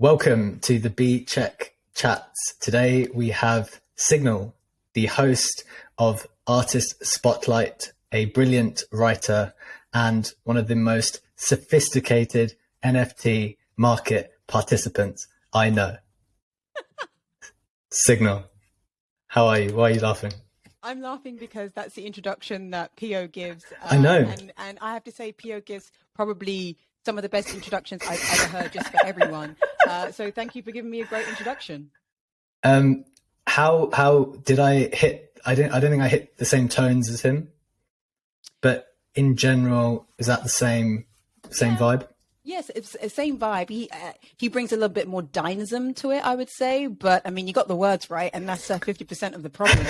Welcome to the BCheque chats. Today we have Signal, the host of Artist Spotlight, a brilliant writer and one of the most sophisticated NFT market participants I know. Signal, how are you? Why are you laughing? I'm laughing because that's the introduction that Pio gives. I know. And I have to say, Pio gives probably some of the best introductions I've ever heard just for everyone. So thank you for giving me a great introduction. How did I hit? I don't think I hit the same tones as him, but in general, is that the same vibe? Yes, it's the same vibe. He brings a little bit more dynamism to it, I would say. But I mean, you got the words right, and that's 50% of the problem.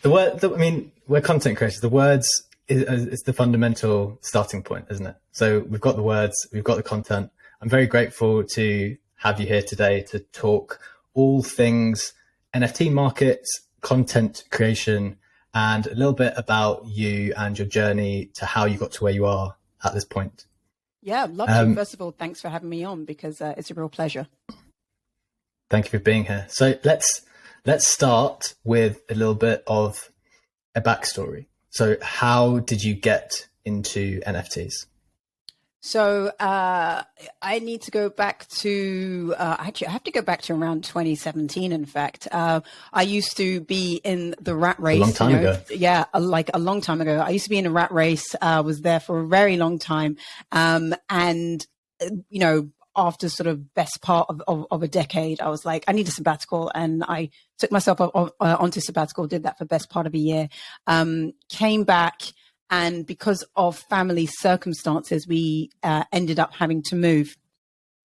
We're content creators. The words is the fundamental starting point, isn't it? So we've got the words, we've got the content. I'm very grateful to have you here today to talk all things NFT markets, content creation, and a little bit about you and your journey to how you got to where you are at this point. Yeah, I'd love to. First of all, thanks for having me on because it's a real pleasure. Thank you for being here. So let's start with a little bit of a backstory. So how did you get into NFTs? So I need to go back to, actually, I have to go back to around 2017, in fact. I used to be in the rat race. A long time ago. Yeah, like a long time ago. I used to be in a rat race, was there for a very long time. After sort of best part of a decade, I was like, I need a sabbatical. And I took myself onto sabbatical, did that for best part of a year, came back. And because of family circumstances, we ended up having to move.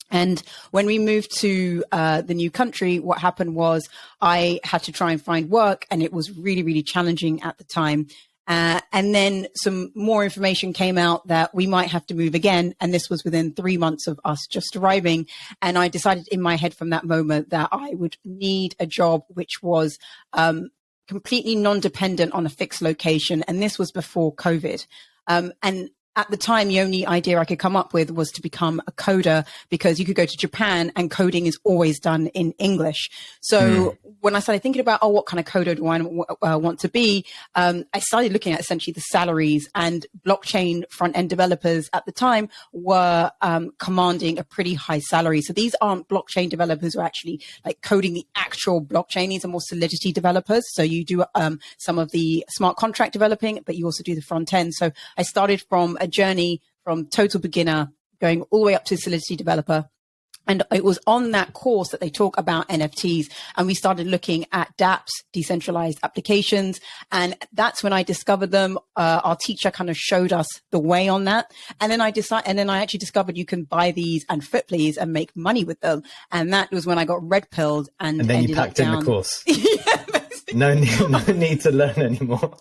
And when we moved to the new country, what happened was I had to try and find work, and it was really, really challenging at the time. And then some more information came out that we might have to move again. And this was within 3 months of us just arriving. And I decided in my head from that moment that I would need a job which was completely non-dependent on a fixed location. And this was before COVID. And at the time, the only idea I could come up with was to become a coder, because you could go to Japan and coding is always done in English. So when I started thinking about, what kind of coder do I want to be? I started looking at essentially the salaries, and blockchain front-end developers at the time were commanding a pretty high salary. So these aren't blockchain developers who are actually like coding the actual blockchain. These are more Solidity developers. So you do some of the smart contract developing, but you also do the front end. So I started from a journey from total beginner going all the way up to Solidity developer. And it was on that course that they talk about NFTs. And we started looking at dApps, decentralized applications. And that's when I discovered them. Our teacher kind of showed us the way on that. And then I actually discovered you can buy these and flip these and make money with them. And that was when I got red pilled and then you packed in the course. Yeah, no need to learn anymore.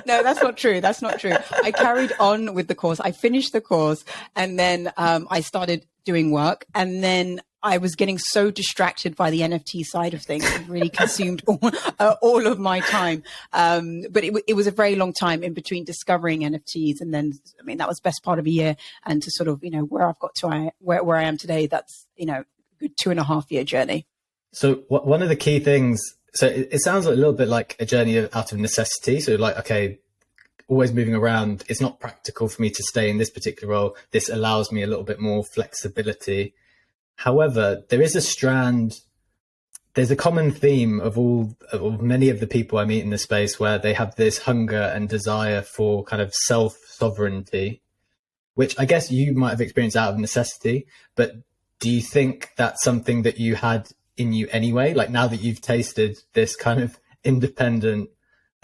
No, that's not true. That's not true. I carried on with the course. I finished the course, and then I started doing work, and then I was getting so distracted by the NFT side of things. It really consumed all of my time. But it was a very long time in between discovering NFTs. And then, I mean, that was best part of a year. And to sort of, where I've got to where I am today, that's, a good 2.5 year journey. So one of the key things, so it sounds a little bit like a journey out of necessity. So like, okay, always moving around. It's not practical for me to stay in this particular role. This allows me a little bit more flexibility. However, there is a strand, there's a common theme of many of the people I meet in this space where they have this hunger and desire for kind of self-sovereignty, which I guess you might have experienced out of necessity, but do you think that's something that you had in you anyway? Like now that you've tasted this kind of independent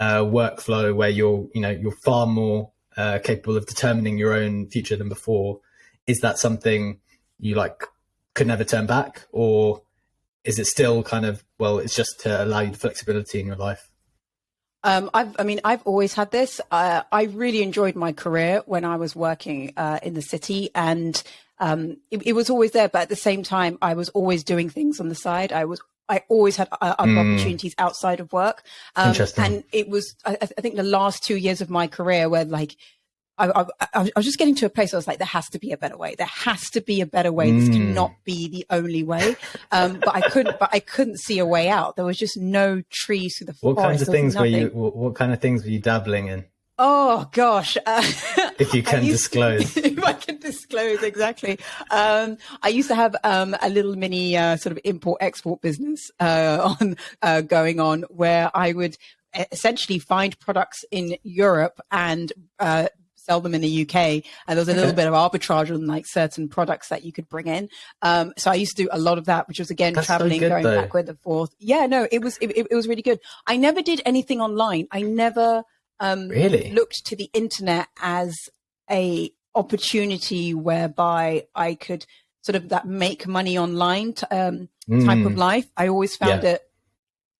workflow where you're far more capable of determining your own future than before, is that something you could never turn back, or is it still kind of, well, it's just to allow you the flexibility in your life? I've always had this. I really enjoyed my career when I was working in the city, and it was always there. But at the same time, I was always doing things on the side. I always had other opportunities outside of work. Interesting. And it was, I think, the last 2 years of my career where I was just getting to a place where I was like, there has to be a better way. There has to be a better way. This cannot be the only way. But I couldn't see a way out. There was just no trees through the forest. What kind of things were you dabbling in? Oh gosh. If you can disclose. If I can disclose, exactly. I used to have a little mini sort of import-export business going on, where I would essentially find products in Europe and sell them in the UK. And there was a little bit of arbitrage on like certain products that you could bring in. So I used to do a lot of that, which was again, traveling, going backward and forth. Yeah, no, it was really good. I never did anything online. I never really looked to the internet as a opportunity whereby I could sort of that make money online type of life. I always found it.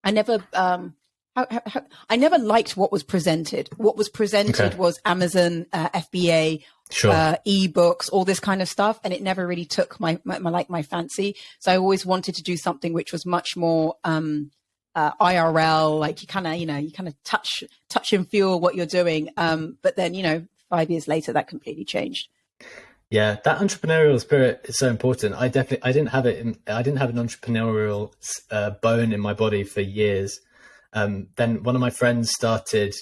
I never I never liked what was presented. What was presented was Amazon, FBA, ebooks, all this kind of stuff, and it never really took my fancy. So I always wanted to do something which was much more IRL, like you kind of touch and feel what you're doing. But then 5 years later, that completely changed. Yeah, that entrepreneurial spirit is so important. I didn't have it. I didn't have an entrepreneurial bone in my body for years. Then one of my friends started,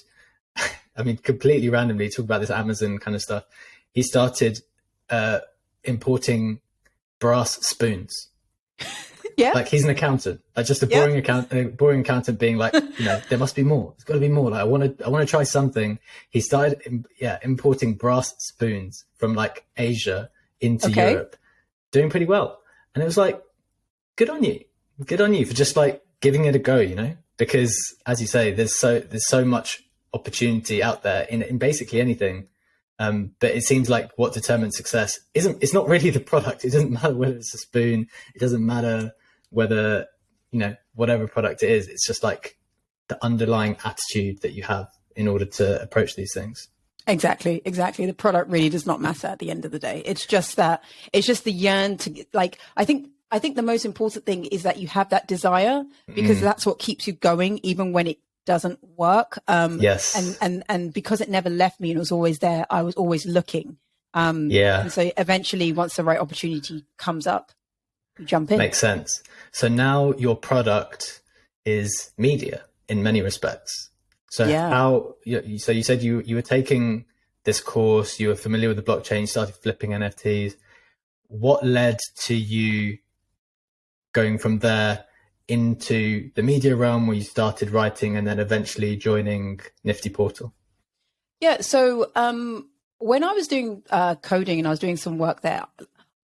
I mean, completely randomly, talk about this Amazon kind of stuff. He started importing brass spoons. Yeah, like he's an accountant, like just a boring accountant being like, there must be more. There's got to be more. Like I want to try something. He started, importing brass spoons from like Asia into Europe, doing pretty well. And it was like, good on you for just like giving it a go, because as you say, there's so much opportunity out there in basically anything. But it seems like what determines success it's not really the product. It doesn't matter whether it's a spoon. It doesn't matter whether, whatever product it is. It's just like the underlying attitude that you have in order to approach these things. Exactly. The product really does not matter at the end of the day. It's just the yearn to, like, I think the most important thing is that you have that desire, because that's what keeps you going, even when it doesn't work. Yes. And because it never left me and it was always there, I was always looking. And so eventually, once the right opportunity comes up, you jump in. Makes sense. So now your product is media in many respects. So so you said you were taking this course, you were familiar with the blockchain, started flipping NFTs. What led to you going from there into the media realm, where you started writing and then eventually joining Nifty Portal? Yeah. So when I was doing coding and I was doing some work there,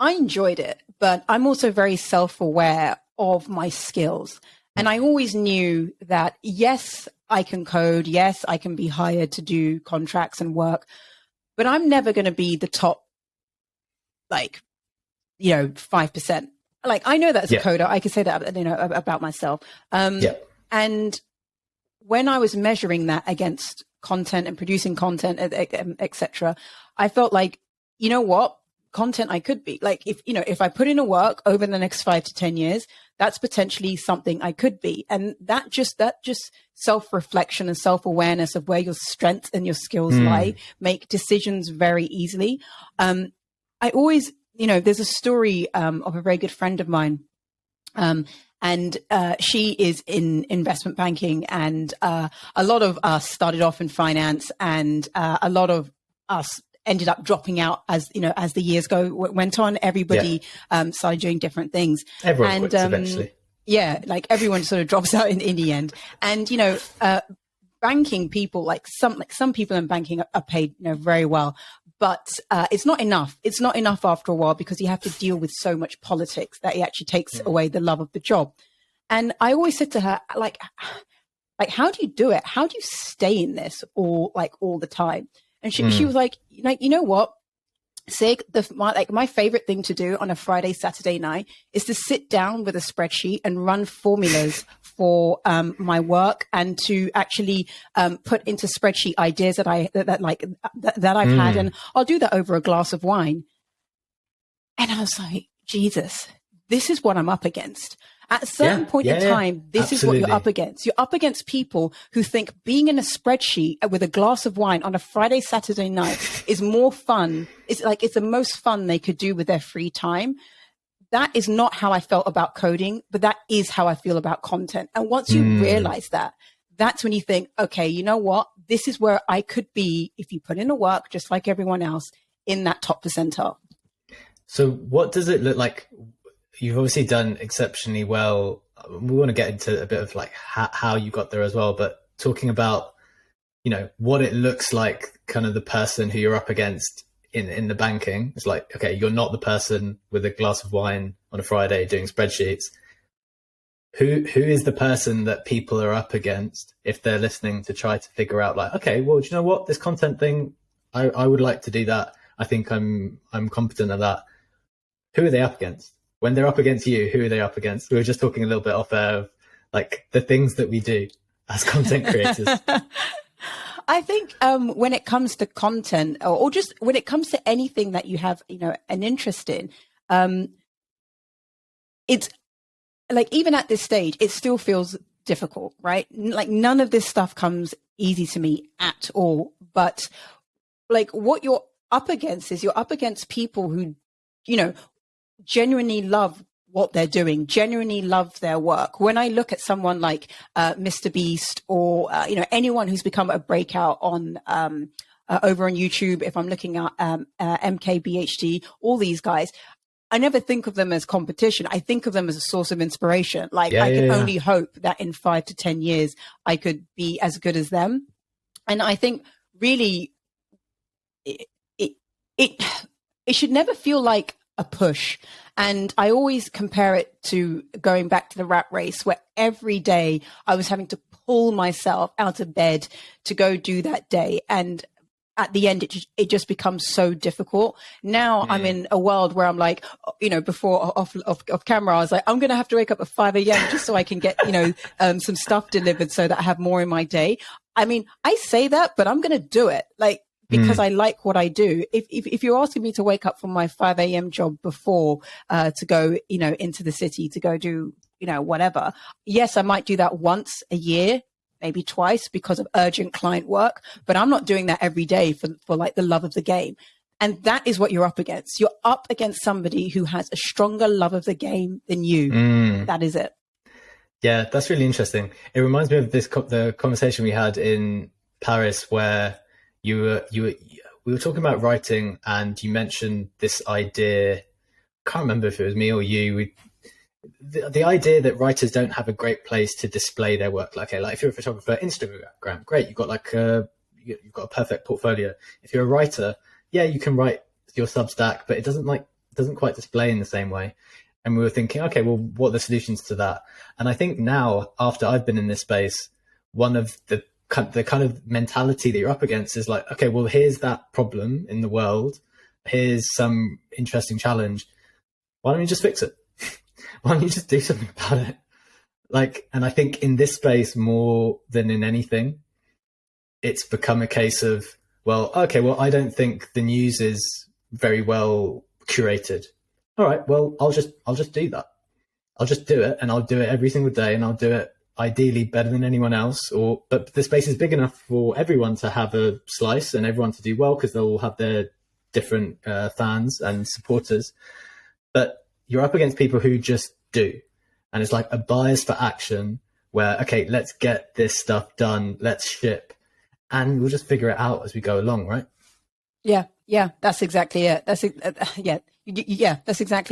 I enjoyed it, but I'm also very self-aware of my skills. And I always knew that, yes, I can code. Yes, I can be hired to do contracts and work, but I'm never going to be the top, 5%. Like, I know that as a coder, I can say that, about myself. And when I was measuring that against content and producing content, etc., I felt like, you know what, content I could be. Like, if I put in a work over the next 5 to 10 years, that's potentially something I could be. And that just self-reflection and self-awareness of where your strengths and your skills lie, make decisions very easily. I always, there's a story of a very good friend of mine, and she is in investment banking, and a lot of us started off in finance, and a lot of us ended up dropping out as the years went on. Everybody started doing different things. Everyone quits eventually. Yeah, like everyone sort of drops out in the end. And banking people, like some people in banking are paid very well. But it's not enough. It's not enough after a while, because you have to deal with so much politics that it actually takes away the love of the job. And I always said to her, like, how do you do it? How do you stay in this all the time? And she was like, you know what, Sig, my favorite thing to do on a Friday, Saturday night is to sit down with a spreadsheet and run formulas for my work, and to actually put into spreadsheet ideas that I've had, and I'll do that over a glass of wine. And I was like, Jesus, this is what I'm up against. At a certain point in time, this is what you're up against. You're up against people who think being in a spreadsheet with a glass of wine on a Friday, Saturday night is more fun. It's like, it's the most fun they could do with their free time. That is not how I felt about coding, but that is how I feel about content. And once you realize that, that's when you think, okay, you know what? This is where I could be if you put in the work, just like everyone else, in that top percentile. So what does it look like? You've obviously done exceptionally well. We want to get into a bit of like how you got there as well, but talking about, you know, what it looks like, kind of the person who you're up against in the banking. It's like, okay, you're not the person with a glass of wine on a Friday doing spreadsheets. Who is the person that people are up against if they're listening to try to figure out like, okay, well, do you know what, this content thing, I would like to do that. I think I'm competent at that. Who are they up against? When they're up against you, who are they up against? We were just talking a little bit off air of like the things that we do as content creators. I think when it comes to content, or just when it comes to anything that you have, you know, an interest in, it's like, even at this stage, it still feels difficult, right? Like, none of this stuff comes easy to me at all. But like, what you're up against is you're up against people who, you know, genuinely love what they're doing, genuinely love their work. When I look at someone like Mr. Beast, or you know, anyone who's become a breakout on over on YouTube, if I'm looking at MKBHD, all these guys, I never think of them as competition. I think of them as a source of inspiration. Like, I can only hope that in 5 to 10 years, I could be as good as them. And I think really it should never feel like a push. And I always compare it to going back to the rat race, where every day I was having to pull myself out of bed to go do that day. And at the end, it just becomes so difficult. Now I'm in a world where I'm like, you know, before off camera, I was like, I'm going to have to wake up at 5 a.m. just so I can get, you know, some stuff delivered so that I have more in my day. I mean, I say that, but I'm going to do it. Like, because I like what I do. If you're asking me to wake up from my 5 a.m. job before to go, you know, into the city to go do, you know, whatever. Yes, I might do that once a year, maybe twice, because of urgent client work, but I'm not doing that every day for like the love of the game. And that is what you're up against. You're up against somebody who has a stronger love of the game than you. That is it. Yeah, that's really interesting. It reminds me of the conversation we had in Paris, where we were talking about writing, and you mentioned this idea. I can't remember if it was me or you. The idea that writers don't have a great place to display their work. Like, okay, like if you're a photographer, Instagram, great, you've got like you've got a perfect portfolio. If you're a writer, yeah, you can write your Substack, but it doesn't quite display in the same way. And we were thinking, okay, well, what are the solutions to that? And I think now, after I've been in this space, one of the kind of mentality that you're up against is like, okay, well, here's that problem in the world. Here's some interesting challenge. Why don't you just fix it? Why don't you just do something about it? Like, and I think in this space, more than in anything, it's become a case of, well, okay, well, I don't think the news is very well curated. All right, well, I'll just do that. I'll just do it, and I'll do it every single day, and I'll do it ideally better than anyone else. But the space is big enough for everyone to have a slice and everyone to do well, because they'll all have their different fans and supporters. But you're up against people who just do. And it's like a bias for action where, okay, let's get this stuff done. Let's ship. And we'll just figure it out as we go along, right? Yeah, that's exactly it. That's exactly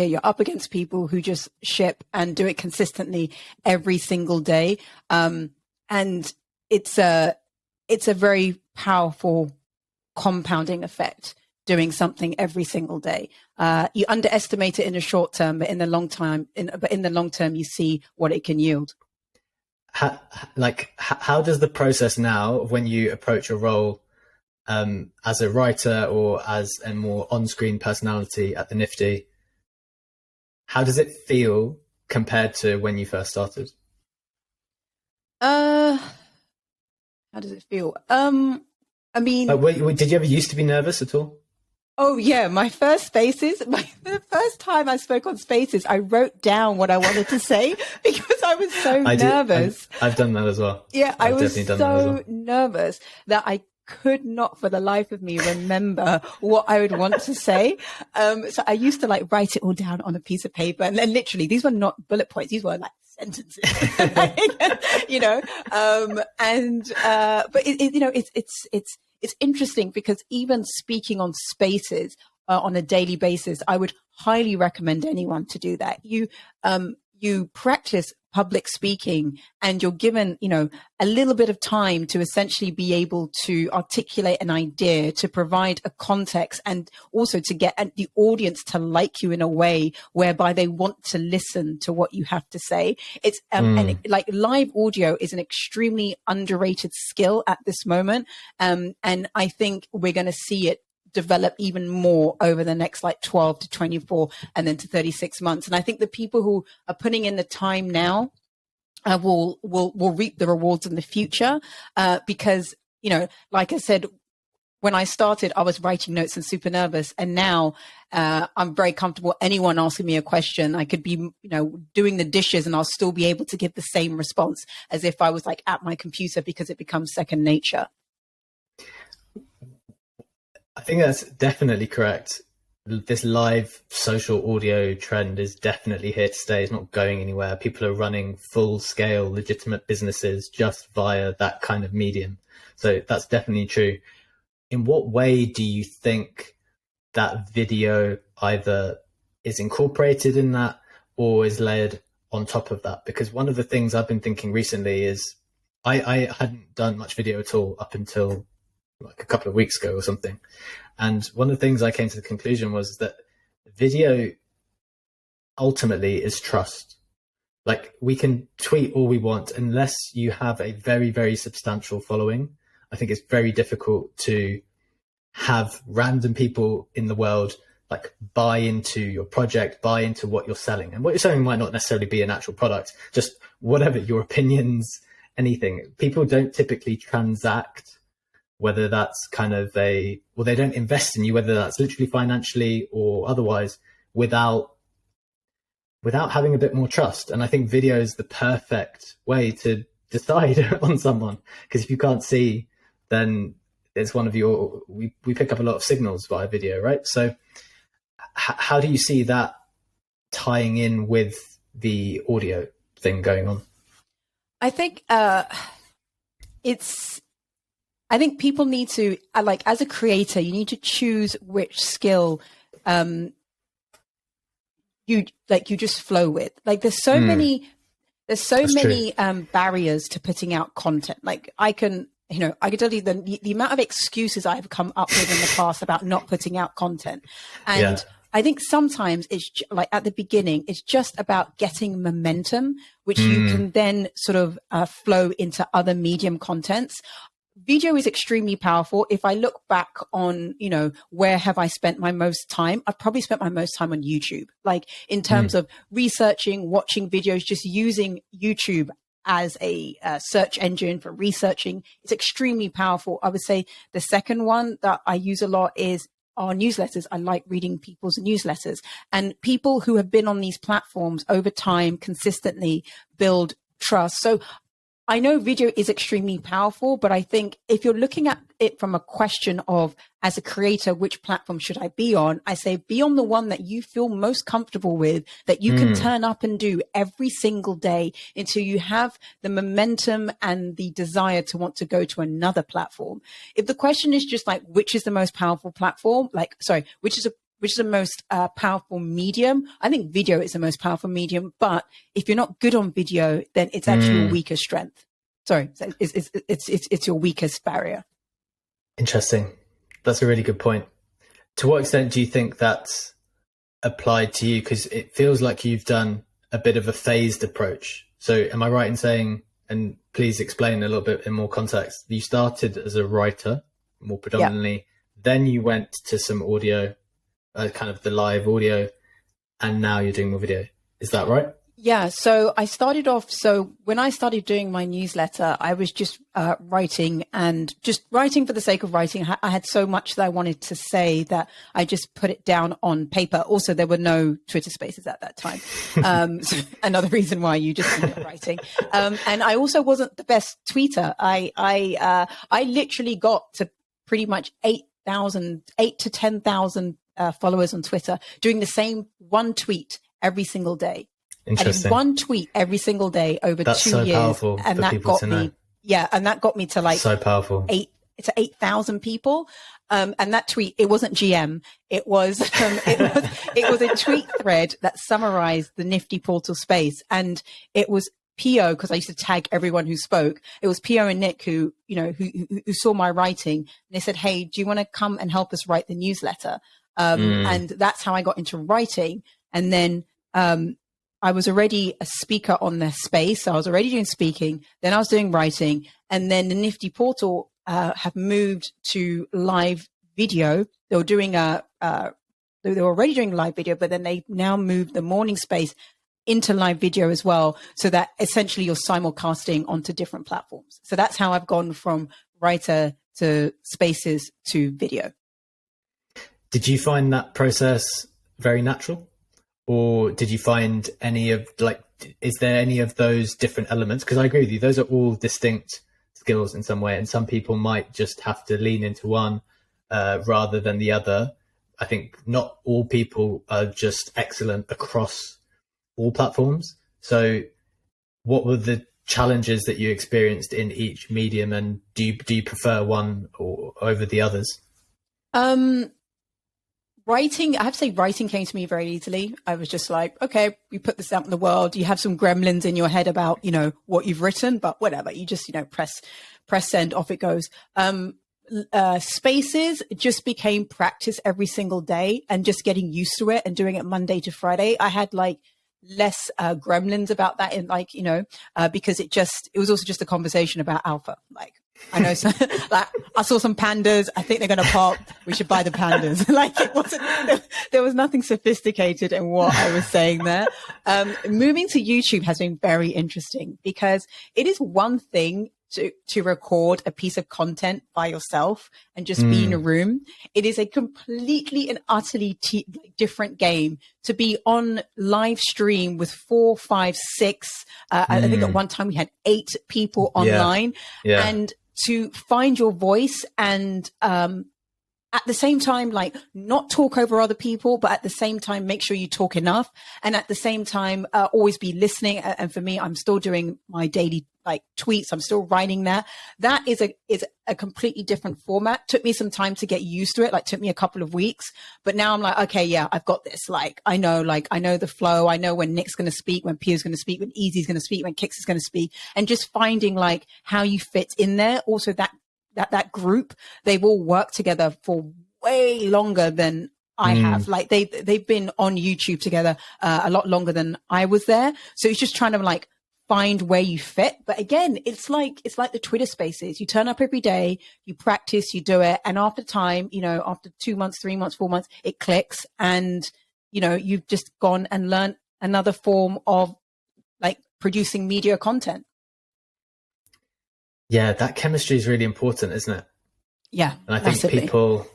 it. You're up against people who just ship and do it consistently every single day. And it's a very powerful compounding effect, doing something every single day. You underestimate it in the short term, but in the long term, you see what it can yield. How does the process now, when you approach a role as a writer or as a more on-screen personality at the Nifty, how does it feel compared to when you first started? How does it feel? I mean, did you ever used to be nervous at all? Oh yeah, my first Spaces, the first time I spoke on Spaces, I wrote down what I wanted to say because I was so nervous. I've done that as well. Yeah, I I've was definitely done that as so well. nervous that I could not for the life of me remember what I would want to say. So I used to like write it all down on a piece of paper, and then literally these were not bullet points; these were like sentences, you know. But you know, it's interesting because even speaking on Spaces on a daily basis, I would highly recommend anyone to do that. You practice public speaking and you're given, you know, a little bit of time to essentially be able to articulate an idea, to provide a context, and also to get the audience to like you in a way whereby they want to listen to what you have to say. It's and like live audio is an extremely underrated skill at this moment. And I think we're going to see it develop even more over the next like 12 to 24 and then to 36 months. And I think the people who are putting in the time now will reap the rewards in the future, because, you know, like I said, when I started, I was writing notes and super nervous. And now I'm very comfortable. Anyone asking me a question, I could be, you know, doing the dishes and I'll still be able to give the same response as if I was like at my computer, because it becomes second nature. I think that's definitely correct. This live social audio trend is definitely here to stay. It's not going anywhere. People are running full scale legitimate businesses just via that kind of medium. So that's definitely true. In what way do you think that video either is incorporated in that or is layered on top of that? Because one of the things I've been thinking recently is I hadn't done much video at all up until like a couple of weeks ago or something. And one of the things I came to the conclusion was that video ultimately is trust. Like, we can tweet all we want, unless you have a very, very substantial following. I think it's very difficult to have random people in the world like buy into your project, buy into what you're selling. And what you're selling might not necessarily be an actual product, just whatever, your opinions, anything. People don't typically transact, whether that's kind of they don't invest in you, whether that's literally financially or otherwise, without having a bit more trust. And I think video is the perfect way to decide on someone, because if you can't see, then it's one of your, we pick up a lot of signals via video, right? So how do you see that tying in with the audio thing going on? I think I think people need to, like, as a creator, you need to choose which skill you just flow with. Like, there's so many barriers to putting out content. Like, I can tell you the amount of excuses I've come up with in the past about not putting out content. And I think sometimes it's like at the beginning, it's just about getting momentum, which you can then sort of flow into other medium contents. Video is extremely powerful. If I look back on, you know, where have I spent my most time? I've probably spent my most time on YouTube, like in terms of researching, watching videos, just using YouTube as a search engine for researching. It's extremely powerful. I would say the second one that I use a lot is our newsletters. I like reading people's newsletters, and people who have been on these platforms over time consistently build trust. So I know video is extremely powerful, but I think if you're looking at it from a question of, as a creator, which platform should I be on? I say be on the one that you feel most comfortable with, that you can turn up and do every single day until you have the momentum and the desire to want to go to another platform. If the question is just like, which is the most powerful platform? Which is the most powerful medium? I think video is the most powerful medium, but if you're not good on video, then it's actually your weakest strength. Sorry, it's your weakest barrier. Interesting. That's a really good point. To what extent do you think that's applied to you? Because it feels like you've done a bit of a phased approach. So am I right in saying, and please explain a little bit in more context, you started as a writer more predominantly, then you went to some audio, kind of the live audio, and now you're doing more video. Is that right? Yeah, so I started off. So when I started doing my newsletter, I was just writing and just writing for the sake of writing. I had so much that I wanted to say that I just put it down on paper. Also, there were no Twitter Spaces at that time. So another reason why you just ended up writing. And I also wasn't the best tweeter. I literally got to pretty much 8 to 10,000 followers on Twitter doing the same one tweet every single day. I did one tweet every single day over That's 2 so years, powerful and for that people got to me, know. yeah, and that got me to like So powerful. 8,000 people. And that tweet, it wasn't GM, it was a tweet thread that summarized the Nifty portal space, and it was PO, because I used to tag everyone who spoke. It was PO and Nick who saw my writing, and they said, "Hey, do you want to come and help us write the newsletter?" And that's how I got into writing, and then. I was already a speaker on their space. So I was already doing speaking. Then I was doing writing. And then the Nifty portal have moved to live video. They were doing they were already doing live video, but then they now moved the morning space into live video as well. So that essentially you're simulcasting onto different platforms. So that's how I've gone from writer to spaces to video. Did you find that process very natural? Or did you find any of is there any of those different elements? Because I agree with you, those are all distinct skills in some way, and some people might just have to lean into one rather than the other. I think not all people are just excellent across all platforms. So what were the challenges that you experienced in each medium, and do you prefer one or over the others? Writing, I have to say, writing came to me very easily. I was just like, okay, you put this out in the world. You have some gremlins in your head about, what you've written, but whatever. You just, press send, off it goes. Spaces just became practice every single day and just getting used to it and doing it Monday to Friday. I had like less gremlins about that in because it was also just a conversation about alpha. Like, I know, so, like I saw some pandas. I think they're going to pop. We should buy the pandas. Like it wasn't, there was nothing sophisticated in what I was saying there. Moving to YouTube has been very interesting because it is one thing to record a piece of content by yourself and just be in a room. It is a completely and utterly different game to be on live stream with 4, 5, 6. I think at one time we had 8 people online, and to find your voice and at the same time, like not talk over other people, but at the same time, make sure you talk enough. And at the same time, always be listening. And for me, I'm still doing my daily like tweets. I'm still writing that. That is a completely different format. Took me some time to get used to it. Like took me a couple of weeks, but now I'm like, okay, yeah, I've got this. Like, I know the flow. I know when Nick's going to speak, when Pia's going to speak, when Easy's going to speak, when Kix is going to speak, and just finding like how you fit in there. Also that group, they've all worked together for way longer than I have. Like they've been on YouTube together a lot longer than I was there. So it's just trying to like find where you fit. But again, it's like the Twitter spaces. You turn up every day, you practice, you do it. And after time, after 2 months, 3 months, 4 months, it clicks. And, you've just gone and learned another form of like producing media content. Yeah, that chemistry is really important, isn't it? Yeah. And I think massively. people,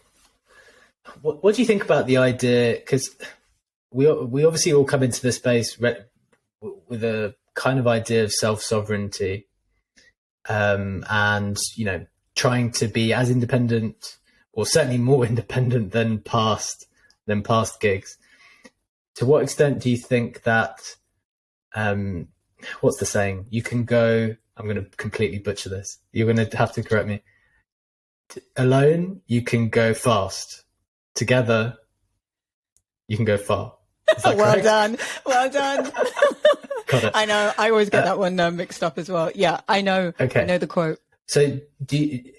what do you think about the idea? Because we obviously all come into this space with a kind of idea of self-sovereignty, and trying to be as independent, or certainly more independent than past gigs. To what extent do you think that what's the saying? You can go, I'm going to completely butcher this, you're going to have to correct me. Alone, you can go fast. Together, you can go far. Is that Well correct? done. Well done. Got it. I know. I always get that one mixed up as well. Yeah, I know. Okay. I know the quote. So do you,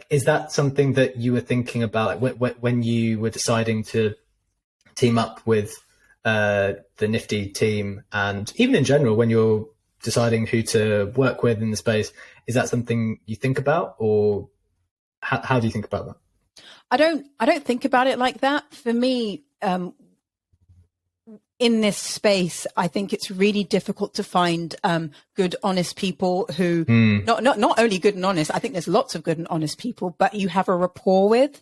is that something that you were thinking about when you were deciding to team up with the Nifty team, and even in general, when you're deciding who to work with in the space, is that something you think about, or how do you think about that? I don't think about it like that. For me, in this space, I think it's really difficult to find good, honest people who not only good and honest. I think there's lots of good and honest people, but you have a rapport with.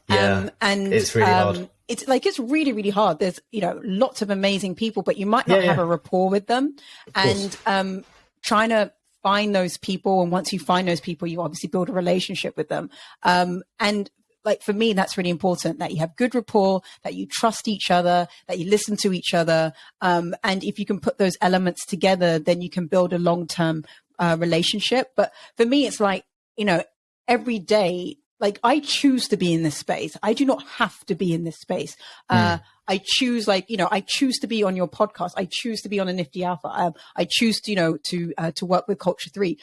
And it's really hard. It's really, really hard. There's, lots of amazing people, but you might not have a rapport with them. And trying to find those people. And once you find those people, you obviously build a relationship with them. And like for me, that's really important, that you have good rapport, that you trust each other, that you listen to each other. And if you can put those elements together, then you can build a long-term relationship. But for me, it's like, every day, like I choose to be in this space. I do not have to be in this space. I choose, I choose to be on your podcast. I choose to be on a Nifty Alpha. I choose to, to work with Culture 3.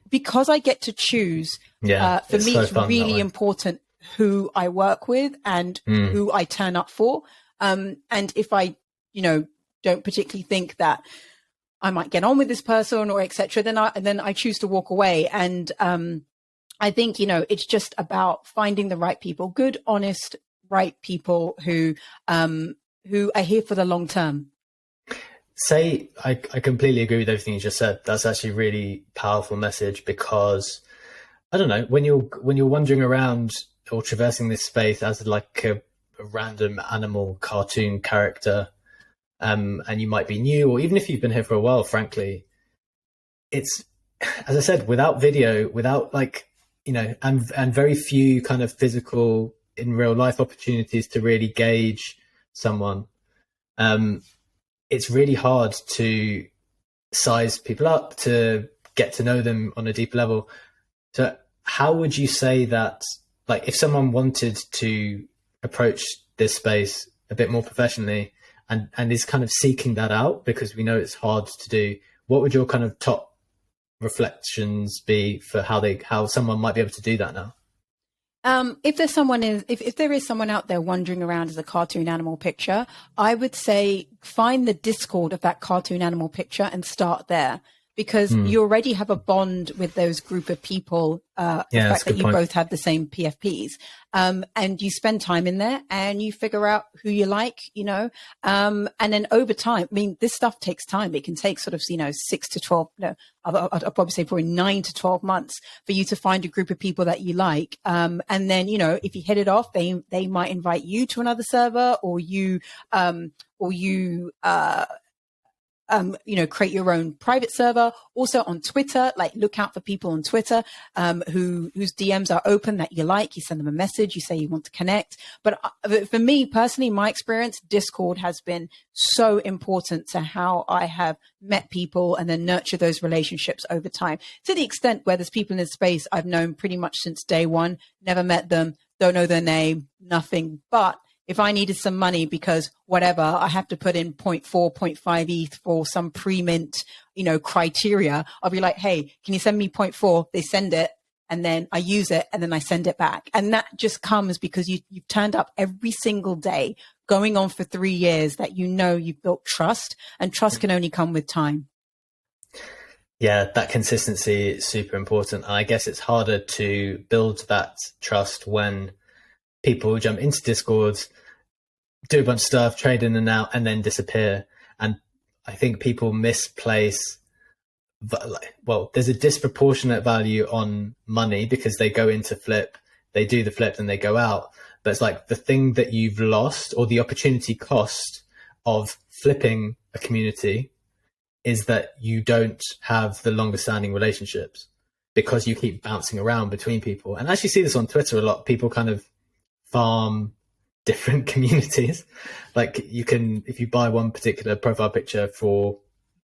Because I get to choose. For me, it's really important who I work with and who I turn up for. And if I, don't particularly think that I might get on with this person or etc., then I choose to walk away. And I think, it's just about finding the right people, good, honest, right people who are here for the long term. I completely agree with everything you just said. That's actually a really powerful message, because I don't know, when you're wandering around or traversing this space as like a random animal cartoon character, and you might be new, or even if you've been here for a while, frankly, it's, as I said, without video, without and very few kind of physical in real life opportunities to really gauge someone. It's really hard to size people up, to get to know them on a deep level. So how would you say that, like, if someone wanted to approach this space a bit more professionally and is kind of seeking that out, because we know it's hard to do, what would your kind of top reflections be for how someone might be able to do that now? If there is someone out there wandering around as a cartoon animal picture, I would say find the Discord of that cartoon animal picture and start there, because you already have a bond with those group of people. The fact that you both have the same PFPs, and you spend time in there and you figure out who you like, and then over time, I mean, this stuff takes time. It can take sort of, 6 to 12, I'd probably say probably 9 to 12 months for you to find a group of people that you like. And then, if you hit it off, they might invite you to another server, or you create your own private server. Also on Twitter, like look out for people on Twitter whose DMs are open that you like. You send them a message, you say you want to connect. But for me personally, my experience, Discord has been so important to how I have met people and then nurture those relationships over time, to the extent where there's people in this space I've known pretty much since day one, never met them, don't know their name, nothing. But if I needed some money because whatever, I have to put in 0.4, 0.5 ETH for some pre-mint, criteria, I'll be like, hey, can you send me 0.4? They send it, and then I use it, and then I send it back. And that just comes because you've turned up every single day, going on for 3 years, that you've built trust, and trust can only come with time. Yeah, that consistency is super important. And I guess it's harder to build that trust when people jump into Discords, do a bunch of stuff, trade in and out, and then disappear. And I think people misplace, there's a disproportionate value on money because they go into flip, they do the flip, and they go out. But it's like the thing that you've lost, or the opportunity cost of flipping a community, is that you don't have the longer standing relationships because you keep bouncing around between people. And I actually see this on Twitter a lot. People kind of farm different communities. Like you can, if you buy one particular profile picture for,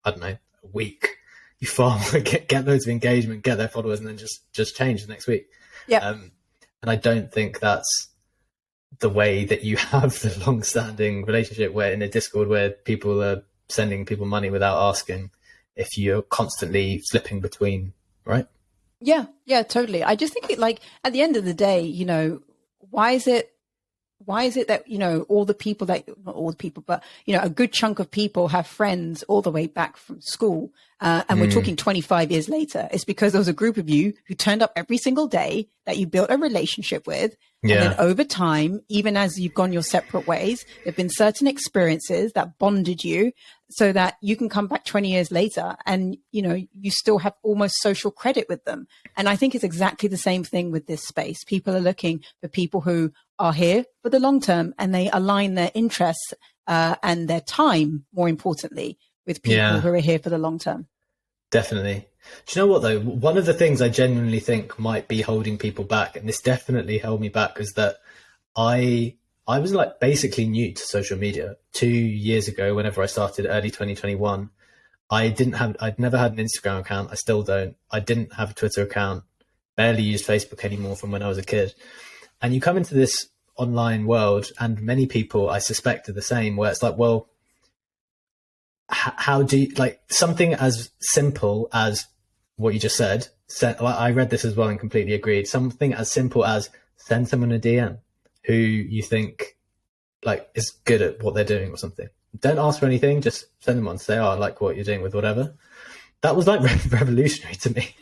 I don't know, a week, you farm, get loads of engagement, get their followers, and then just change the next week. Yeah. And I don't think that's the way that you have the long-standing relationship, where in a Discord where people are sending people money without asking, if you're constantly flipping between, right? Yeah, totally. I just think at the end of the day, why is it why is it that, all the people that, not all the people, but, a good chunk of people have friends all the way back from school. And we're talking 25 years later. It's because there was a group of you who turned up every single day that you built a relationship with. Yeah. And then over time, even as you've gone your separate ways, there've been certain experiences that bonded you so that you can come back 20 years later and, you still have almost social credit with them. And I think it's exactly the same thing with this space. People are looking for people who are here for the long term, and they align their interests and their time, more importantly, with people who are here for the long term. Definitely. Do you know what though? One of the things I genuinely think might be holding people back, and this definitely held me back, is that I was like basically new to social media 2 years ago. Whenever I started early 2021, I'd never had an Instagram account. I still don't. I didn't have a Twitter account, barely used Facebook anymore from when I was a kid. And you come into this online world, and many people, I suspect, are the same, where it's like, well, how do you, like, something as simple as what you just said, I read this as well and completely agreed. Something as simple as send someone a DM who you think like is good at what they're doing or something. Don't ask for anything, just send them on, say, oh, I like what you're doing with whatever. That was like revolutionary to me.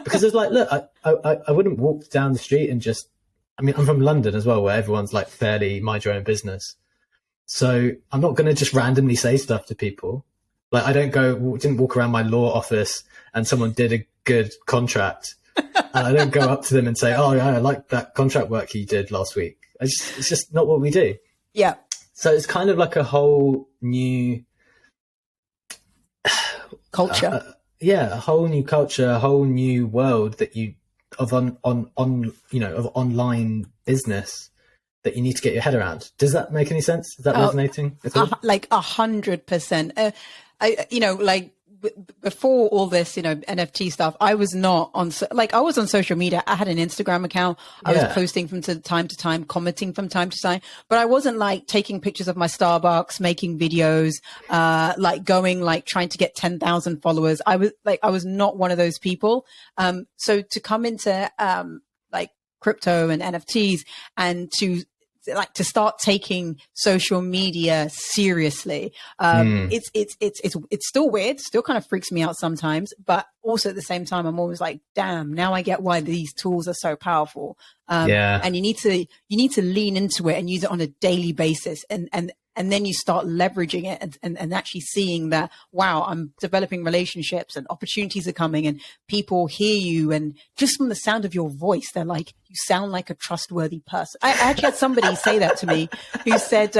Because it's like, look, I wouldn't walk down the street and just, I mean, I'm from London as well, where everyone's like fairly mind your own business. So I'm not going to just randomly say stuff to people. Like didn't walk around my law office and someone did a good contract and I don't go up to them and say, oh yeah, I like that contract work you did last week. It's just not what we do. Yeah. So it's kind of like a whole new culture. A whole new culture, a whole new world of online business that you need to get your head around. Does that make any sense? Is that resonating? Like 100%. Before all this, NFT stuff, I was not on, I was on social media. I had an Instagram account. I was posting from time to time, commenting from time to time, but I wasn't like taking pictures of my Starbucks, making videos, trying to get 10,000 followers. I was not one of those people. So to come into, crypto and NFTs and to start taking social media seriously. It's still weird, still kind of freaks me out sometimes, but also at the same time, I'm always like, damn, now I get why these tools are so powerful. And you need to lean into it and use it on a daily basis. And then you start leveraging it and actually seeing that, wow, I'm developing relationships and opportunities are coming and people hear you. And just from the sound of your voice, they're like, you sound like a trustworthy person. I actually had somebody say that to me who said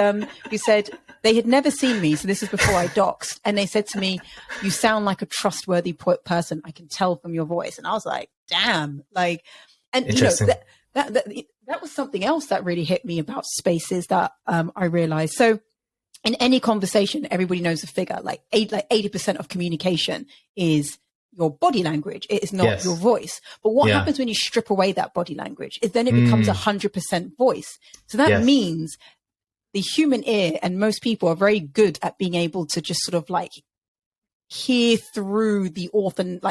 they had never seen me. So this is before I doxed. And they said to me, you sound like a trustworthy person. I can tell from your voice. And I was like, damn, interesting. That was something else that really hit me about spaces that I realized. So in any conversation, everybody knows the figure, like 80% of communication is your body language. It is not your voice. But what happens when you strip away that body language is then it becomes 100% voice. So that means the human ear and most people are very good at being able to just sort of like hear through the authentic,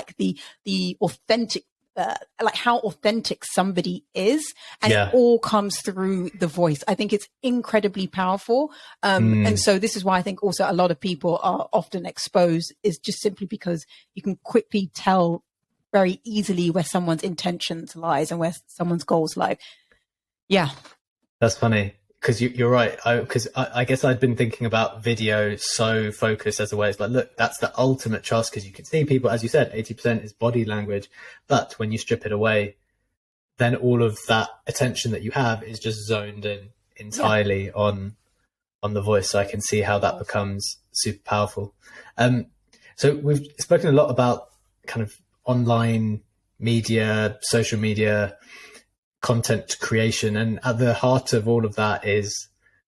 how authentic somebody is, and it all comes through the voice. I think it's incredibly powerful. And so this is why I think also a lot of people are often exposed, is just simply because you can quickly tell very easily where someone's intentions lies and where someone's goals lie. Yeah. That's funny. Because you're right. I guess I'd been thinking about video so focused as a way. It's like, look, that's the ultimate trust, because you can see people, as you said, 80% is body language. But when you strip it away, then all of that attention that you have is just zoned in entirely on the voice. So I can see how that becomes super powerful. So we've spoken a lot about kind of online media, social media, content creation, and at the heart of all of that is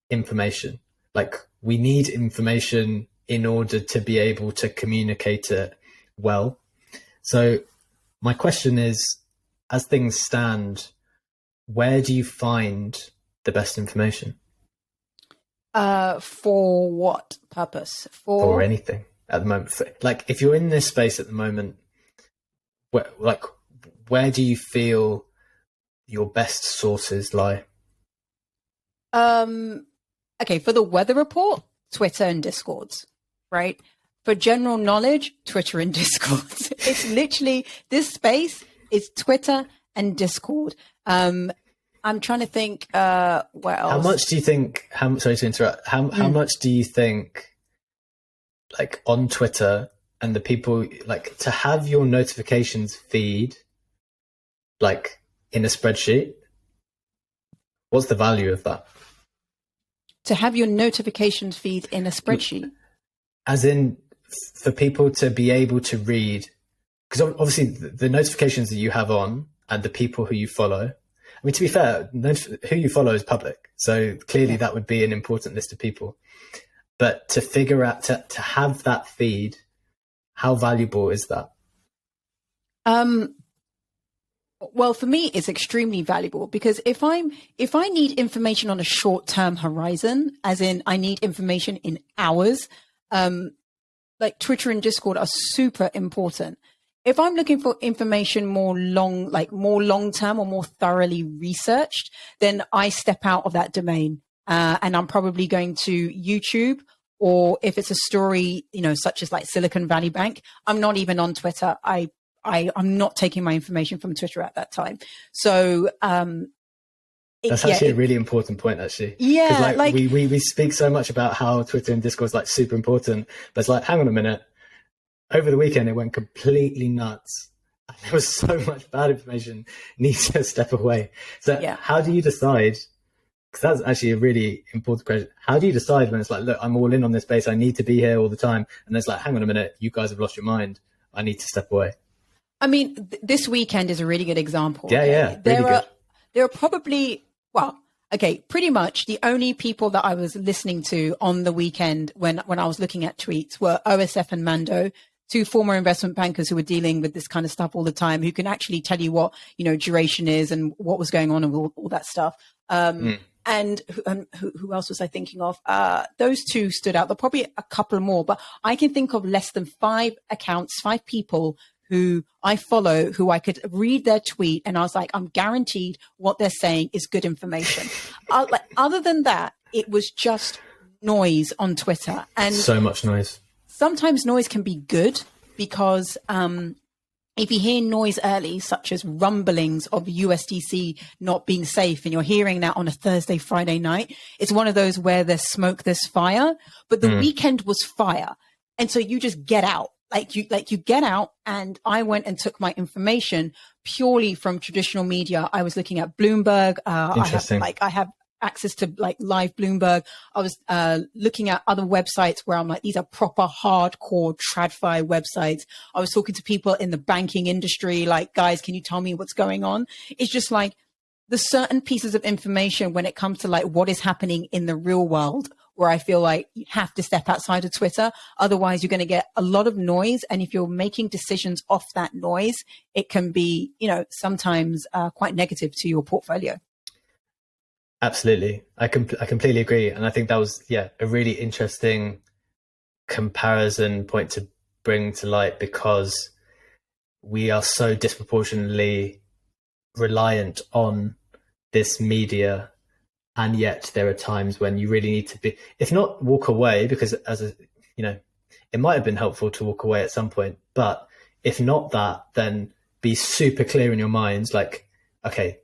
information. Like, we need information in order to be able to communicate it well. So my question is, as things stand, where do you find the best information? For what purpose? For anything at the moment. Like, if you're in this space at the moment, where do you feel your best sources lie? Okay, for the weather report, Twitter and Discords, right? For general knowledge, Twitter and Discord. It's literally, this space is Twitter and Discord. I'm trying to think what else. How much do you think, sorry to interrupt, how much do you think, like on Twitter and the people, like to have your notifications feed like in a spreadsheet, what's the value of that? To have your notifications feed in a spreadsheet? As in, for people to be able to read, because obviously the notifications that you have on and the people who you follow, I mean, to be fair, who you follow is public. So clearly that would be an important list of people. But to figure out, to have that feed, how valuable is that? Well, for me, it's extremely valuable because if I need information on a short-term horizon, as in I need information in hours, like Twitter and Discord are super important. If I'm looking for information more long-term or more thoroughly researched, then I step out of that domain, and I'm probably going to YouTube. Or if it's a story, such as like Silicon Valley Bank, I'm not even on Twitter. I'm not taking my information from Twitter at that time. So that's actually a really important point, actually. Yeah, like we speak so much about how Twitter and Discord is like super important, but it's like, hang on a minute. Over the weekend, it went completely nuts. There was so much bad information. Need to step away. So how do you decide? Because that's actually a really important question. How do you decide when it's like, look, I'm all in on this space. I need to be here all the time. And it's like, hang on a minute. You guys have lost your mind. I need to step away. I mean, this weekend is a really good example. Yeah. There are probably, pretty much the only people that I was listening to on the weekend when I was looking at tweets were OSF and Mando, two former investment bankers who were dealing with this kind of stuff all the time, who can actually tell you what, duration is and what was going on and all that stuff. And who else was I thinking of? Those two stood out. There are probably a couple more, but I can think of less than 5 accounts, 5 people who I follow, who I could read their tweet and I was like, I'm guaranteed what they're saying is good information. Other than that, it was just noise on Twitter. And so much noise. Sometimes noise can be good because if you hear noise early, such as rumblings of USDC not being safe, and you're hearing that on a Thursday, Friday night, it's one of those where there's smoke, there's fire, but the weekend was fire. And so you just get out. You get out, and I went and took my information purely from traditional media. I was looking at Bloomberg. Interesting. I have access to live Bloomberg. I was looking at other websites where I'm like, these are proper hardcore TradFi websites. I was talking to people in the banking industry, like, guys, can you tell me what's going on? It's just like the certain pieces of information when it comes to like what is happening in the real world, where I feel like you have to step outside of Twitter. Otherwise, you're going to get a lot of noise. And if you're making decisions off that noise, it can be, sometimes quite negative to your portfolio. Absolutely. I completely agree. And I think that was, a really interesting comparison point to bring to light, because we are so disproportionately reliant on this media. And yet there are times when you really need to be, if not walk away, because it might have been helpful to walk away at some point, but if not that, then be super clear in your minds. Like, okay,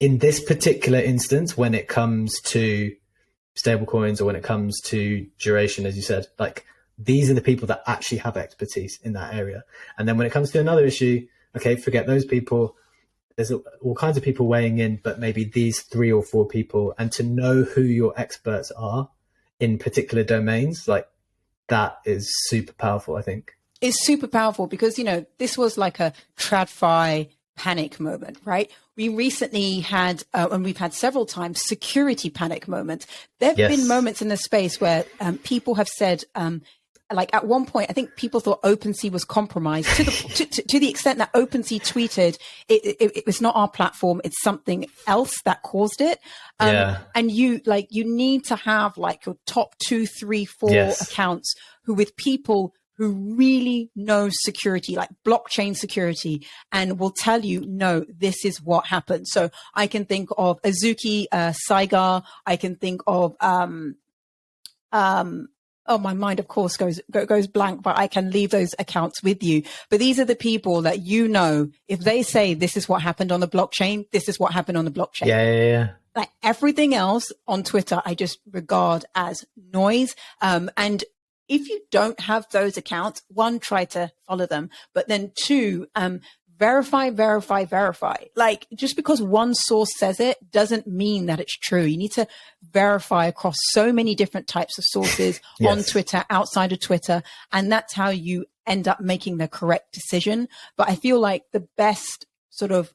in this particular instance, when it comes to stablecoins or when it comes to duration, as you said, like these are the people that actually have expertise in that area. And then when it comes to another issue, okay, forget those people. There's all kinds of people weighing in, but maybe these 3 or 4 people, and to know who your experts are in particular domains, like that is super powerful, I think. It's super powerful because, this was like a TradFi panic moment, right? We recently had, and we've had several times, security panic moments. There have been moments in the space where people have said, like at one point, I think people thought OpenSea was compromised to the extent that OpenSea tweeted, it was not our platform, it's something else that caused it. And you need to have like your top 2, 3, 4 accounts with people who really knows security, like blockchain security, and will tell you, no, this is what happened. So I can think of Azuki Saigar. I can think of oh, my mind, of course, goes blank, but I can leave those accounts with you. But these are the people that, you know, if they say this is what happened on the blockchain, this is what happened on the blockchain. Yeah. Like everything else on Twitter, I just regard as noise. And if you don't have those accounts, one, try to follow them, but then two, verify. Like, just because one source says it doesn't mean that it's true. You need to verify across so many different types of sources on Twitter, outside of Twitter. And that's how you end up making the correct decision. But I feel like the best sort of,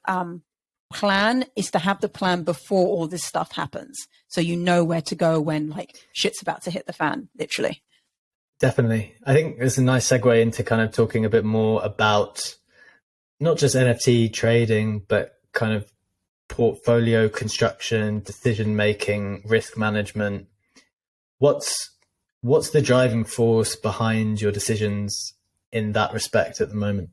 plan is to have the plan before all this stuff happens. So you know where to go when like shit's about to hit the fan, literally. Definitely. I think it's a nice segue into kind of talking a bit more about not just NFT trading, but kind of portfolio construction, decision making, risk management. What's the driving force behind your decisions in that respect at the moment?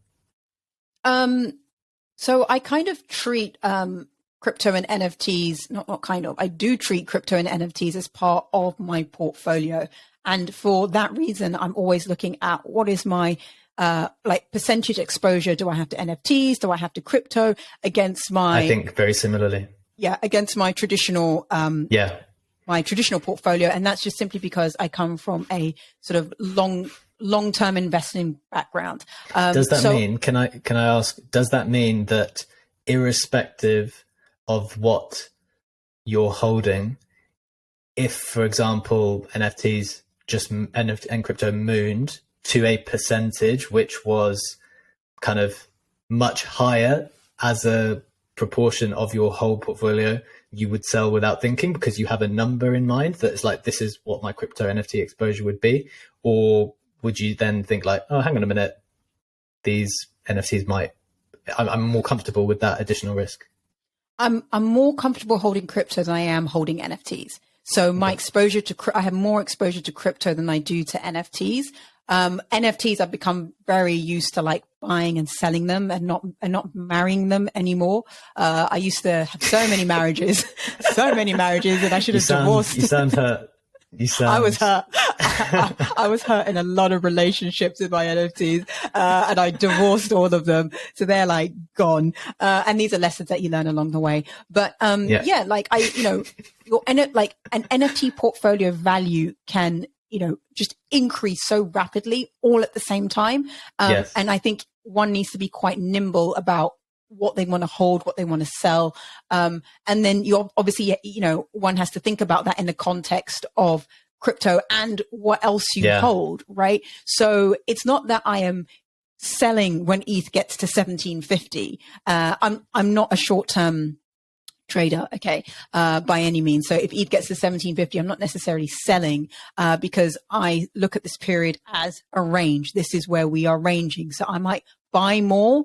So I kind of treat crypto and NFTs, not kind of, I do treat crypto and NFTs as part of my portfolio. And for that reason, I'm always looking at what is my like percentage exposure. Do I have to NFTs? Do I have to crypto against my... I think very similarly. Yeah, against my traditional... my traditional portfolio. And that's just simply because I come from a sort of long-term investing background. Does that mean, can I ask, does that mean that irrespective of what you're holding, if, for example, NFTs and crypto mooned to a percentage which was kind of much higher as a proportion of your whole portfolio, you would sell without thinking because you have a number in mind that's like, this is what my crypto NFT exposure would be? Or would you then think like, oh, hang on a minute, these NFTs I'm more comfortable with that additional risk? I'm more comfortable holding crypto than I am holding NFTs. So my exposure to, I have more exposure to crypto than I do to NFTs. NFTs, I've become very used to like buying and selling them and not marrying them anymore. I used to have so many marriages, and I should have divorced. You sound hurt. I was hurt. I was hurt in a lot of relationships with my NFTs, and I divorced all of them. So they're like gone. And these are lessons that you learn along the way. But, like like an NFT portfolio value can, just increase so rapidly all at the same time. And I think one needs to be quite nimble about what they want to hold, what they want to sell. And then you obviously, one has to think about that in the context of crypto and what else you hold, right? So it's not that I am selling when ETH gets to 1750. I'm not a short-term trader, by any means. So if ETH gets to 1750, I'm not necessarily selling because I look at this period as a range. This is where we are ranging. So I might buy more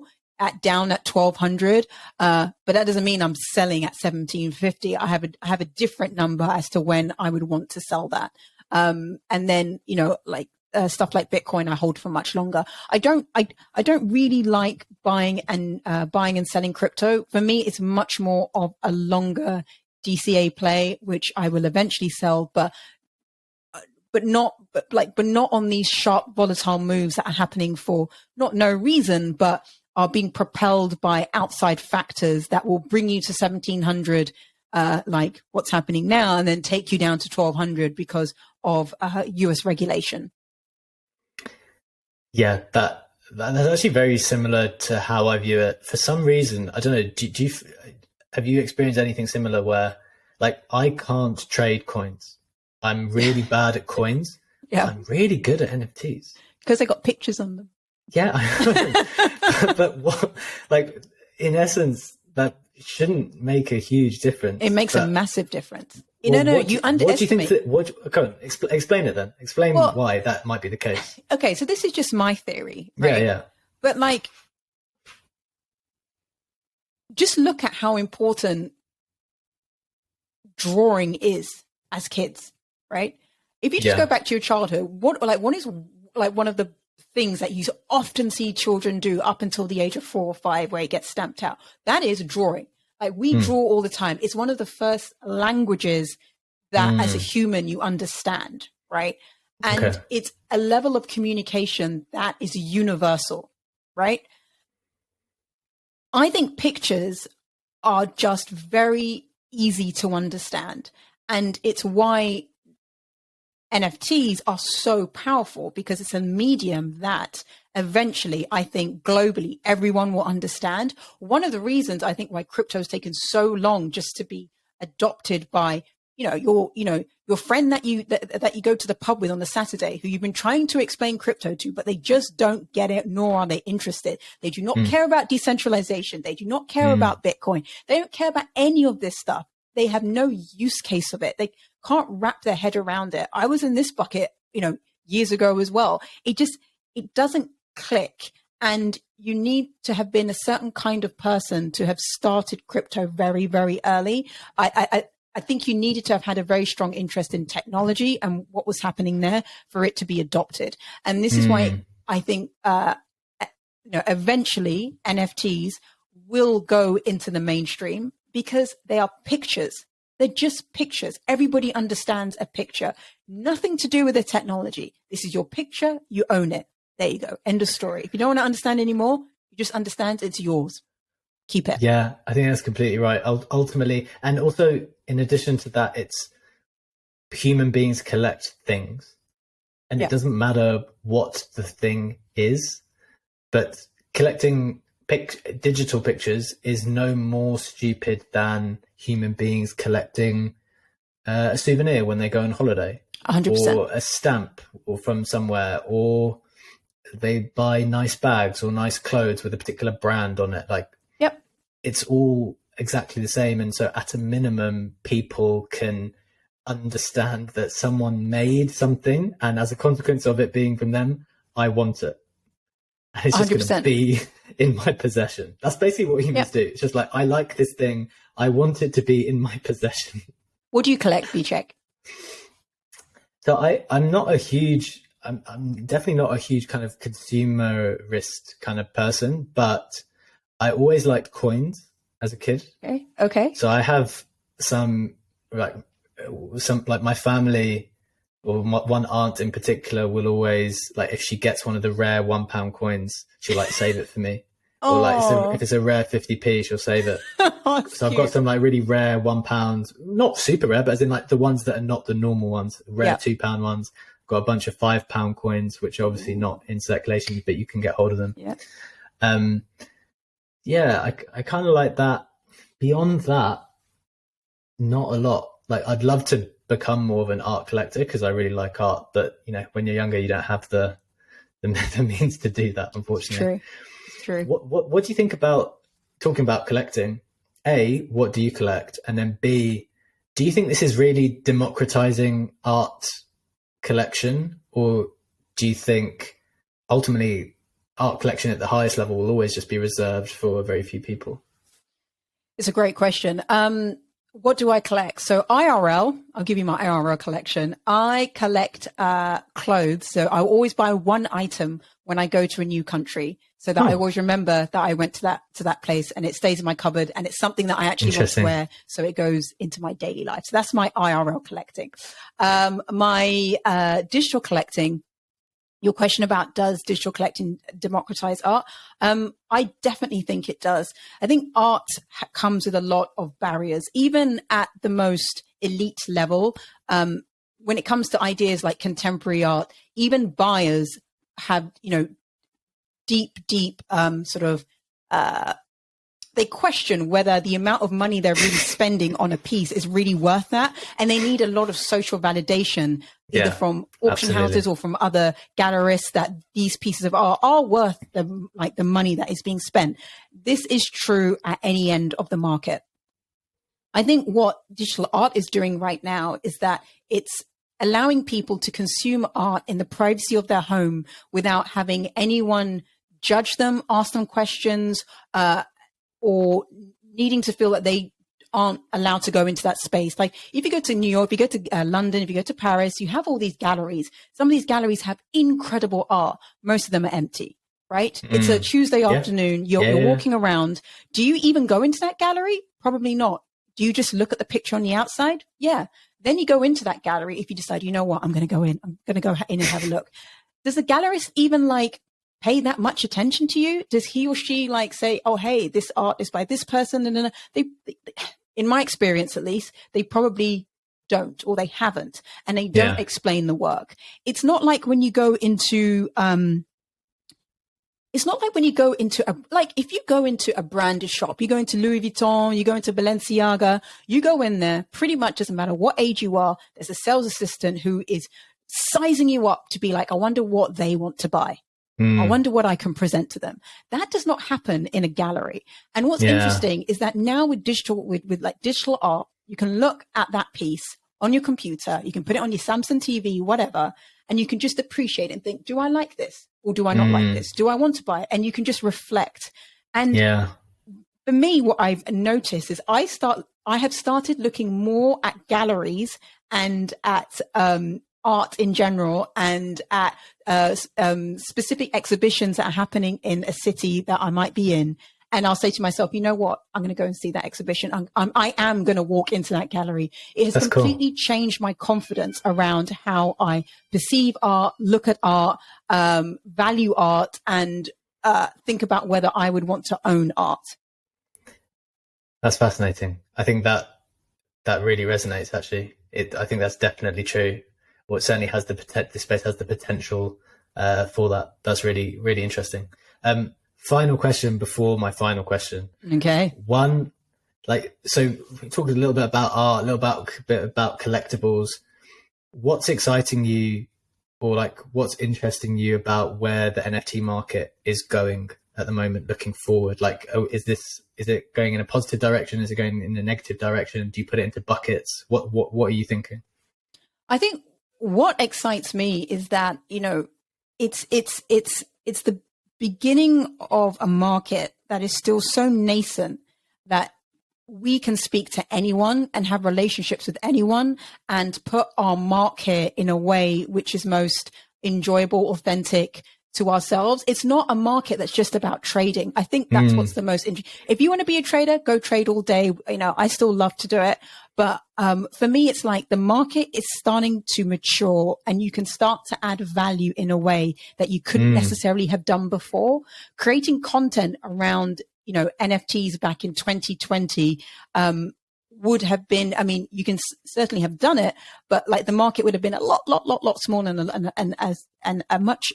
down at 1200, but that doesn't mean I'm selling at 1750. I have a different number as to when I would want to sell that. And then, stuff like Bitcoin, I hold for much longer. I don't really like buying and selling crypto. For me, it's much more of a longer DCA play, which I will eventually sell, but not on these sharp volatile moves that are happening for not no reason, but are being propelled by outside factors that will bring you to 1700, like what's happening now, and then take you down to 1200 because of US regulation. Yeah, that's actually very similar to how I view it. For some reason, I don't know, have you experienced anything similar where, like, I can't trade coins? I'm really bad at coins. Yeah. I'm really good at NFTs. Because they got pictures on them. Yeah. But in essence, that shouldn't make a huge difference. It makes a massive difference. You underestimate. Come on, explain it then. Explain why that might be the case. Okay, so this is just my theory. Right? Yeah. But just look at how important drawing is as kids, right? If you just go back to your childhood, what is one of the things that you often see children do up until the age of 4 or 5, where it gets stamped out. That is drawing. Like, we draw all the time. It's one of the first languages that as a human you understand, right? And it's a level of communication that is universal, right? I think pictures are just very easy to understand. And it's why NFTs are so powerful, because it's a medium that eventually, I think globally, everyone will understand. One of the reasons I think why crypto has taken so long just to be adopted by, your friend that you go to the pub with on the Saturday, who you've been trying to explain crypto to, but they just don't get it, nor are they interested. They do not care about decentralization. They do not care about Bitcoin. They don't care about any of this stuff. They have no use case of it. They can't wrap their head around it. I was in this bucket, years ago as well. It doesn't click. And you need to have been a certain kind of person to have started crypto very, very early. I think you needed to have had a very strong interest in technology and what was happening there for it to be adopted. And this is why I think, eventually NFTs will go into the mainstream, because they are pictures. They're just pictures. Everybody understands a picture. Nothing to do with the technology. This is your picture. You own it. There you go. End of story. If you don't want to understand anymore, you just understand it's yours. Keep it. Yeah, I think that's completely right. Ultimately, and also in addition to that, it's human beings collect things, and it doesn't matter what the thing is, but collecting digital pictures is no more stupid than human beings collecting a souvenir when they go on holiday, 100%, or a stamp or from somewhere, or they buy nice bags or nice clothes with a particular brand on it. Like, it's all exactly the same. And so at a minimum, people can understand that someone made something, and as a consequence of it being from them, I want it. And it's just going to be in my possession. That's basically what humans do. It's just like, I like this thing. I want it to be in my possession. What do you collect, BCheque? So I'm definitely not a huge kind of consumerist kind of person, but I always liked coins as a kid. Okay. So I have some like my family, or one aunt in particular, will always, like, if she gets one of the rare £1 coins, she'll like save it for me. Or like, if it's a rare 50p, she'll save it. So I've got some like really rare £1, not super rare, but as in like the ones that are not the normal ones, rare £2 ones. Got a bunch of £5 coins, which are obviously not in circulation, but you can get hold of them. I kind of like that. Beyond that, not a lot. Like, I'd love to become more of an art collector because I really like art, but when you're younger, you don't have the means to do that, unfortunately. It's true. What do you think about talking about collecting? A, what do you collect? And then B, do you think this is really democratizing art collection, or do you think ultimately art collection at the highest level will always just be reserved for very few people? It's a great question. What do I collect? So IRL, I'll give you my IRL collection. I collect clothes. So I always buy one item when I go to a new country, so that I always remember that I went to that place, and it stays in my cupboard, and it's something that I actually want to wear, so it goes into my daily life. So that's my IRL collecting. My digital collecting, your question about does digital collecting democratize art? I definitely think it does. I think art comes with a lot of barriers, even at the most elite level. When it comes to ideas like contemporary art, even buyers have, deep they question whether the amount of money they're really spending on a piece is really worth that. And they need a lot of social validation, either from auction houses or from other gallerists, that these pieces of art are worth the money that is being spent. This is true at any end of the market. I think what digital art is doing right now is that it's allowing people to consume art in the privacy of their home without having anyone judge them, ask them questions, or needing to feel that they aren't allowed to go into that space. Like if you go to New York, if you go to London, if you go to Paris, you have all these galleries. Some of these galleries have incredible art. Most of them are empty, right? It's a Tuesday afternoon. You're walking around. Do you even go into that gallery? Probably not. Do you just look at the picture on the outside? Yeah. Then you go into that gallery. If you decide, you know what, I'm going to go in. I'm going to go in and have a look. Does the gallerist even like pay that much attention to you? Does he or she like say, oh, hey, this art is by this person? And they, in my experience, at least, they probably don't, or they haven't, and they don't explain the work. It's not like when you go into, it's not like when you go into if you go into a branded shop, you go into Louis Vuitton, you go into Balenciaga, you go in there, pretty much doesn't matter what age you are, there's a sales assistant who is sizing you up to be like, I wonder what they want to buy. I wonder what I can present to them. That does not happen in a gallery. And what's interesting is that now with digital, with like digital art, you can look at that piece on your computer, you can put it on your Samsung TV, whatever, and you can just appreciate it and think, do I like this? Or do I not like this? Do I want to buy it? And you can just reflect. And for me, what I've noticed is I have started looking more at galleries and at art in general, and at specific exhibitions that are happening in a city that I might be in. And I'll say to myself, you know what? I'm going to go and see that exhibition. I am going to walk into that gallery. It has completely changed my confidence around how I perceive art, look at art, value art, and think about whether I would want to own art. That's fascinating. I think that really resonates, actually. I think that's definitely true. Well, it certainly has this space has the potential for that. That's really, really interesting. Final question before my final question. Okay. One, so we talked a little bit about art, a little bit about collectibles. What's exciting you, or like what's interesting you about where the NFT market is going at the moment, looking forward? Like, is it going in a positive direction? Is it going in a negative direction? Do you put it into buckets? What are you thinking? I think what excites me is that, you know, it's the beginning of a market that is still so nascent that we can speak to anyone and have relationships with anyone and put our mark here in a way which is most enjoyable, authentic to ourselves. It's not a market that's just about trading. I think that's what's the most interesting. If you want to be a trader, go trade all day. You know, I still love to do it. But for me, it's like the market is starting to mature and you can start to add value in a way that you couldn't necessarily have done before. Creating content around, you know, NFTs back in 2020 would have been, I mean, you can certainly have done it, but like the market would have been a lot smaller and a much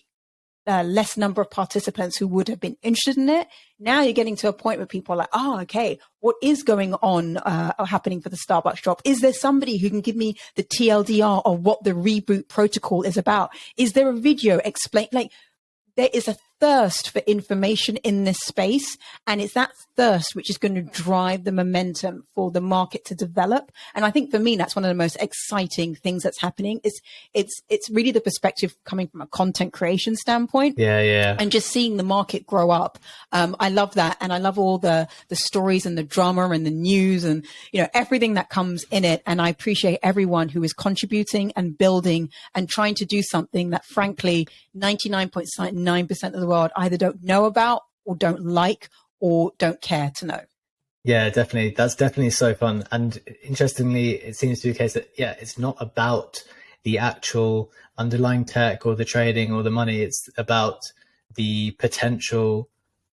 less number of participants who would have been interested in it. Now you're getting to a point where people are like, oh, okay, what is going on or happening for the Starbucks drop? Is there somebody who can give me the TLDR of what the reboot protocol is about? Is there a video explain? Like, there is a thirst for information in this space, and it's that thirst which is going to drive the momentum for the market to develop. And I think for me, that's one of the most exciting things that's happening. It's really the perspective coming from a content creation standpoint. Yeah. And just seeing the market grow up. I love that. And I love all the stories and the drama and the news and, you know, everything that comes in it. And I appreciate everyone who is contributing and building and trying to do something that frankly, 99.9% of the world either don't know about or don't like or don't care to know. Yeah, definitely. That's definitely so fun. And interestingly, it seems to be the case that, it's not about the actual underlying tech or the trading or the money. It's about the potential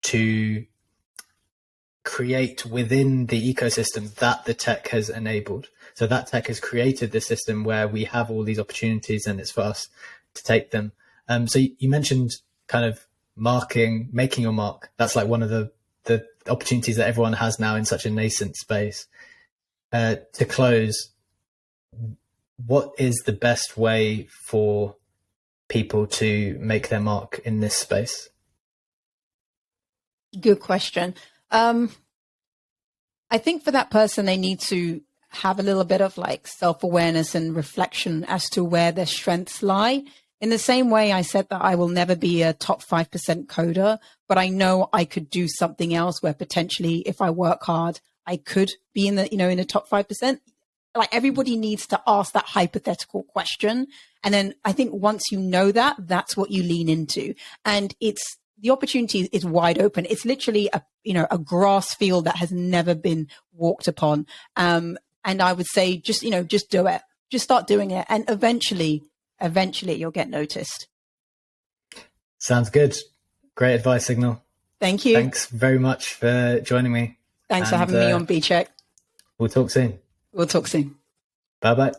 to create within the ecosystem that the tech has enabled. So that tech has created the system where we have all these opportunities and it's for us to take them. So you mentioned kind of making your mark. That's like one of the opportunities that everyone has now in such a nascent space. To close, what is the best way for people to make their mark in this space? Good question. I think for that person, they need to have a little bit of like self-awareness and reflection as to where their strengths lie. In the same way I said that I will never be a top 5% coder, but I know I could do something else where potentially if I work hard, I could be in the, in the top 5%. Like, everybody needs to ask that hypothetical question. And then I think once you know that, that's what you lean into. And the opportunity is wide open. It's literally a grass field that has never been walked upon. And I would say just do it. Just start doing it. And eventually you'll get noticed. Sounds good. Great advice, Signal. Thank you. Thanks very much for joining me. Thanks for having me on BCheque. We'll talk soon. We'll talk soon. Bye-bye.